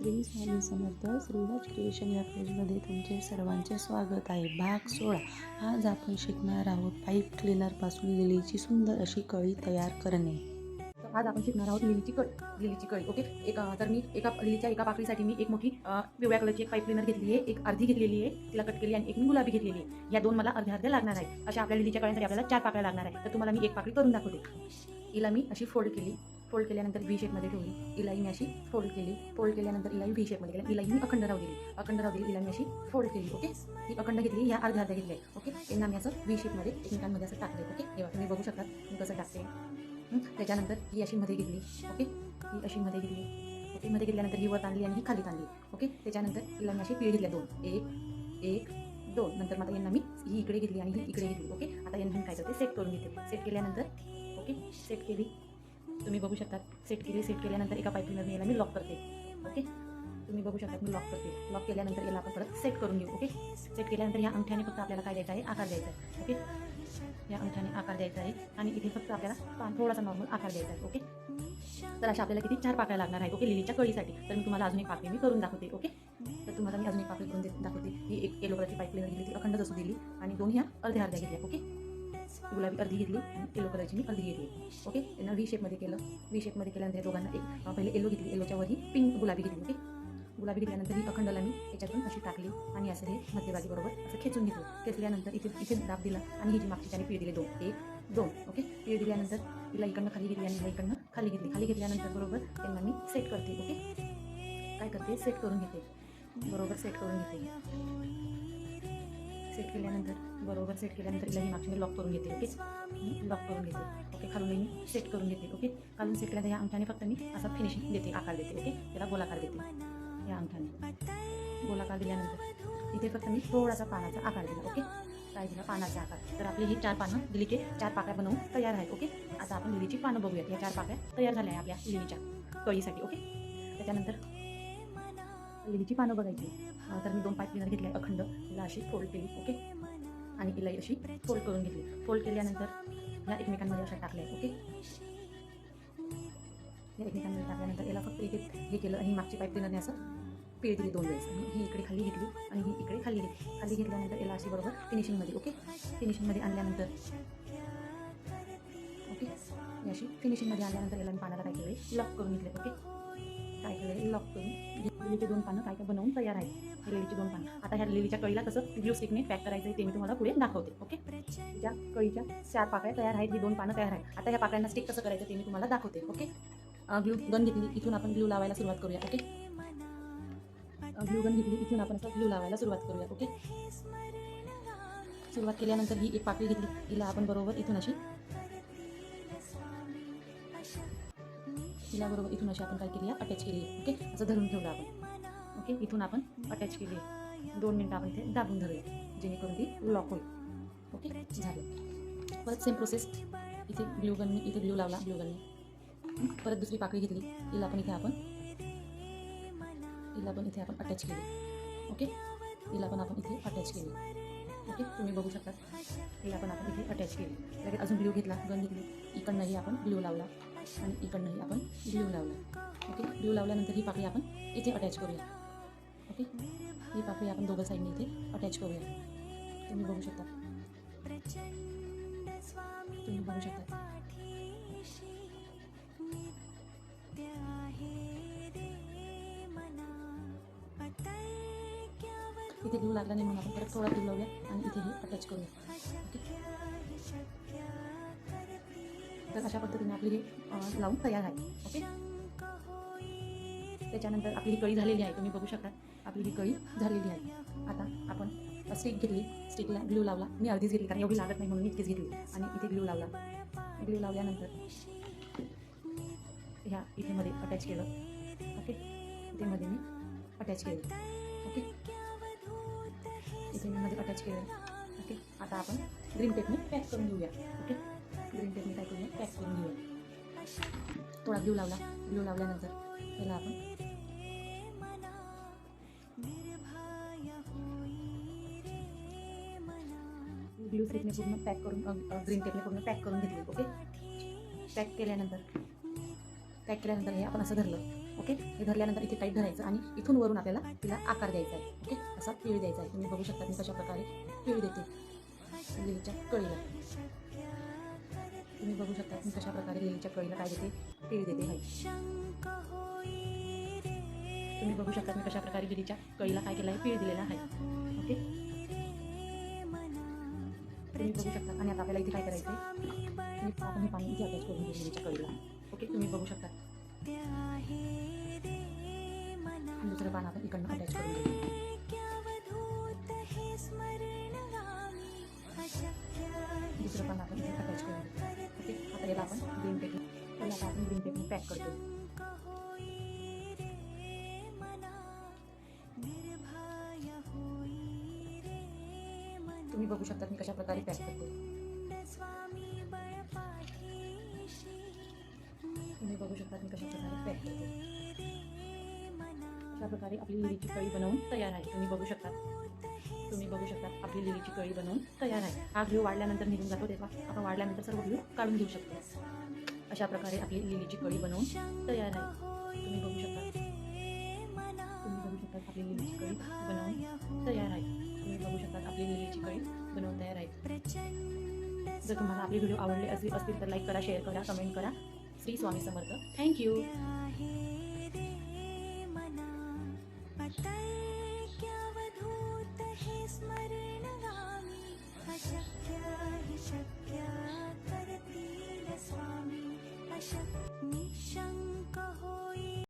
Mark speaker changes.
Speaker 1: Shri Swami Samarth. Shriraj creation या पेजमध्ये तुमचे सर्वांचे स्वागत आहे. भाग 16. आज आपण शिकणार आहोत पाईप क्लीनरपासून लिलीची सुंदर अशी कळी तयार करणे.
Speaker 2: तर आज आपण शिकणार आहोत लिलीची कळी. ओके. तर मी लिलीच्या एका पाकळीसाठी मी एक मोठी पिवळ्या कलरची एक पाईप क्लीनर घेतली आहे, एक अर्धी घेतलेली आहे, तिला कट केली आणि एक मी गुलाबी घेतलेली आहे. या दोन मला अर्ध्या लागणार आहे. अशा आपल्या लिलीच्या कळ्यांसाठी आपल्याला 4 पाकळ्या लागणार आहे. तर तुम्हाला मी एक पाकळी करून दाखवते. हिला मी अशी फोल्ड केल्यानंतर व्ही शेपमध्ये ठेवली. हिलाही मी अशी फोल्ड केल्यानंतर हिलाही व्ही शेपमध्ये केली. हिलाही मी अखंड राहू दिली. हिला मी अशी फोल्ड केली. ओके. ही अखंड घेतली, ह्या अर्ध्या घेतल्या. ओके. त्यांना मी असं व्ही शेपमध्ये एकमेकांमध्ये असं टाकले. ओके. तेव्हा तुम्ही बघू शकता मी कसं टाकते. त्याच्यानंतर ही अशी मध्ये घेतली. ओके. ही अशी मध्ये घेतली. ओके. मध्ये घेतल्यानंतर ही वर ताणली आणि ही खाली ताणली. ओके. त्याच्यानंतर हिला मी अशी पीळ घेतल्या 2 1 2. नंतर मग यांना मी ही इकडे घेतली आणि ही इकडे घेतली. ओके. आता यांना मी काय करते, सेट करून घेते. सेट केल्यानंतर ओके सेट केली, तुम्ही बघू शकता. सेट केल्यानंतर एका पाईपलाईनने याला मी लॉक करते. ओके. तुम्ही बघू शकता मी लॉक करते. लॉक केल्यानंतर याला आपण परत सेट करून घेऊ. ओके. सेट केल्यानंतर या अंगठ्याने फक्त आपल्याला काय द्यायचं आहे, आकार द्यायचा आहे. ओके. या अंगठ्याने आकार द्यायचा आहे आणि इथे फक्त आपल्याला थोडासा नॉर्मल आकार द्यायचा आहे. ओके. तर अशा आपल्याला किती 4 पाकळ्या लागणार आहेत. ओके. लिलीच्या कळीसाठी. तर मी तुम्हाला अजून एक पाकळी मी करून दाखवते. ओके. तर तुम्हाला मी अजून एक पाकळी करून दाखवते. ही एक येलो कलरची पाईप क्लीनर घेतली, ती अखंड असू दिली आणि 2 ह्या अर्ध्या घेतल्या. ओके. गुलाबी अर्धी घेतली आणि येलो कलरची मी अर्धी घेतली. ओके. त्यांना व्ही शेपमध्ये केलं. व्ही शेपमध्ये केल्यानंतर या दोघांना एक पहिले येलो घेतली, येलोच्या वर ही पिंक गुलाबी घेतली. ओके. गुलाबी घेतल्यानंतर ही अखंडला मी याच्यातून अशी टाकली आणि असं हे मध्यभागी बरोबर असं खेचून घेतलं. खेचल्यानंतर इथे दाब दिला आणि ही जी मागची त्याने पीळ दिली 2 1 2. ओके. पीळ दिल्यानंतर तिला इकडनं खाली घेतली आणि हिला इकडनं खाली घेतली. खाली घेतल्यानंतर बरोबर त्यांना मी सेट करते. ओके. काय करते, सेट करून घेते. बरोबर सेट करून घेते. सेट केल्यानंतर हिला ही मागची मी लॉक करून घेते. ओके. लॉक करून घेते. ओके. खालून मी सेट करून घेते. ओके. खालून सेट केल्यानंतर या अंगठ्याने फक्त मी असा फिनिशिंग देते, आकार देते. ओके. त्याला गोलाकार देते. या अंगठ्याने गोलाकार दिल्यानंतर इथे फक्त मी थोडासा पानाचा आकार दिला. ओके. काय दिला, पानाचा आकार. तर आपली ही 4 पानं लिलीचे 4 पाकळ्या बनवून तयार आहेत. ओके. आता आपण लिलीची पानं बघूयात. या 4 पाकळ्या तयार झाल्या आहे आपल्या लिलीच्या कळीसाठी. ओके. त्याच्यानंतर लिलीची पानं बघायची. तर मी 2 पाईप क्लीनर घेतले अखंड. हिला अशी फोल्ड केली. ओके. आणि हिला अशी फोल्ड करून घेतली. फोल्ड केल्यानंतर या एकमेकांमध्ये अशा टाकल्या. ओके. या एकमेकांमध्ये टाकल्यानंतर याला फक्त इथे हे केलं आणि मागची पाईप क्लीनरने असं पीळ दिली 2 वेळेस. आणि ही इकडे खाली घेतली आणि ही इकडे खाली घेतली. खाली घेतल्यानंतर याला अशी बरोबर फिनिशिंगमध्ये. ओके. फिनिशिंगमध्ये आणल्यानंतर ओके अशी फिनिशिंगमध्ये आणल्यानंतर याला मी पानाला काय केलं, लॉक करून घेतले. ओके. काय केलं, लॉक करून लिलीची 2 पानं काय बनवून तयार आहेत. लिलीची 2 पानं. आता ह्या लिलीच्या कळीला कसं ग्लू स्टिकने पॅक करायचं आहे ते मी तुम्हाला पुढे दाखवते. ओके. तिच्या कळीच्या 4 पाकळ्या तयार आहेत. ही 2 पानं तयार आहेत. आता ह्या पाकळ्यांना स्टिक कसं करायचं ते मी तुम्हाला दाखवते. ओके. ग्लू गन घेतली, इथून आपण ग्लू लावायला सुरुवात करूया. ओके. ग्लू गन घेतली, इथून आपण असं ग्लू लावायला सुरुवात करूया. ओके. सुरुवात केल्यानंतर ही एक पाकळी घेतली, हिला आपण बरोबर इथून अशी इथून अशी आपण काय केली, अटॅच केली. ओके. असं धरून ठेवलं आपण. ओके. इथून आपण अटॅच केली. 2 मिनिटं आपण इथे दाबून धरूया जेणेकरून ती लॉक होईल. ओके. झालं. परत सेम प्रोसेस. इथे ग्लू लावला ग्लू गनने. परत दुसरी पाकळी घेतली, हिला पण इथे आपण अटॅच केली. ओके. हिला पण आपण इथे अटॅच केली. ओके. तुम्ही बघू शकता. हिला पण आपण इथे अटॅच केली. लगेच अजून ग्लू घेतला, गन घेतली, इकडनंही आपण ग्लू लावला आणि इकडनंही आपण ग्लू लावला. ओके. ग्लू लावल्यानंतर ही पाकळी आपण इथे अटॅच करूया. ओके. ही पाकळी आपण दोघं साईडने इथे अटॅच करूया. तुम्ही बघू शकता. इथे ग्लू लागला नाही म्हणून आपण परत थोडा ग्लू लावूया आणि इथे हे अटॅच करूया. ओके. तर अशा पद्धतीने आपली हे लावून तयार आहे. ओके. त्याच्यानंतर आपली ही कळी झालेली आहे. तुम्ही बघू शकता आपली ही कळी झालेली आहे. आता आपण स्टिक घेतली, स्टिकला ग्लू लावला. मी अर्धीच घेतली कारण एवढी लागत नाही म्हणून मी इतकीच घेतली आणि इथे ग्लू लावला. ग्लू लावल्यानंतर ह्या इथे मध्ये अटॅच केलं. ओके. इथे मध्ये मी अटॅच केलं. ओके. इथे मी मध्ये अटॅच केलं. ओके. आता आपण ग्रीन टेपने पॅक करून घेऊया. ओके. ग्रीन टेपने काय करूया, पॅक करून घेऊया. थोडा ग्लू लावला. ग्लू लावल्यानंतर त्याला आपण ग्लू स्टिकने पूर्ण पॅक करून ग्रीन टेपने पूर्ण पॅक करून घेतली. ओके. पॅक केल्यानंतर हे आपण असं धरलं. ओके. हे धरल्यानंतर इथे टाईट धरायचं आणि इथून वरून आपल्याला तिला आकार द्यायचा आहे. ओके, असा पिळ द्यायचा आहे. तुम्ही बघू शकता मी कशा प्रकारे पिळ देते लिलीच्या कळीला. तुम्ही बघू शकता मी कशा प्रकारे लिलीच्या कळीला काय देते, पिळ देते आहे. तुम्ही बघू शकता मी कशा प्रकारे लिलीच्या कळीला काय केलं आहे, पिळ दिलेला आहे. ओके, तुम्ही बघू शकता. आणि आता आपल्याला इथे काय करायचं आहे, आपण हे पाणी इथे अटॅच करून घेऊ लिलीच्या कळीला. ओके, तुम्ही बघू शकता. आणि दुसरं पान आपण इकडनं अटॅच करून घेऊ. दुसरं पान आपण इथे अटॅच करून घेऊ. ओके, आता याला आपण ग्रीन टेपने पॅक करतो. तुम्ही बघू शकता मी कशा प्रकारे पॅक करतो. तुम्ही बघू शकता मी कशा प्रकारे पॅक करतो. अशा प्रकारे आपली लिलीची कळी बनवून तयार आहे. तुम्ही बघू शकता आपली लिलीची कळी बनवून तयार आहे. हा ग्लू वाढल्यानंतर निघून जातो, तेव्हा आपण वाढल्यानंतर सर्व ग्लू काढून घेऊ शकतो. अशा प्रकारे आपली लिलीची कळी बनवून तयार आहे. तुम्ही बघू शकता आपली लिलीची कळी बनवून तयार आहे. तुम्ही बघू शकता आपली लिलीची कळी बनवून तयार आहे. जर तुम्हाला आपले व्हिडिओ आवडले असतील तर लाईक करा, शेअर करा, कमेंट करा. श्री स्वामी समर्थ. थँक्यू.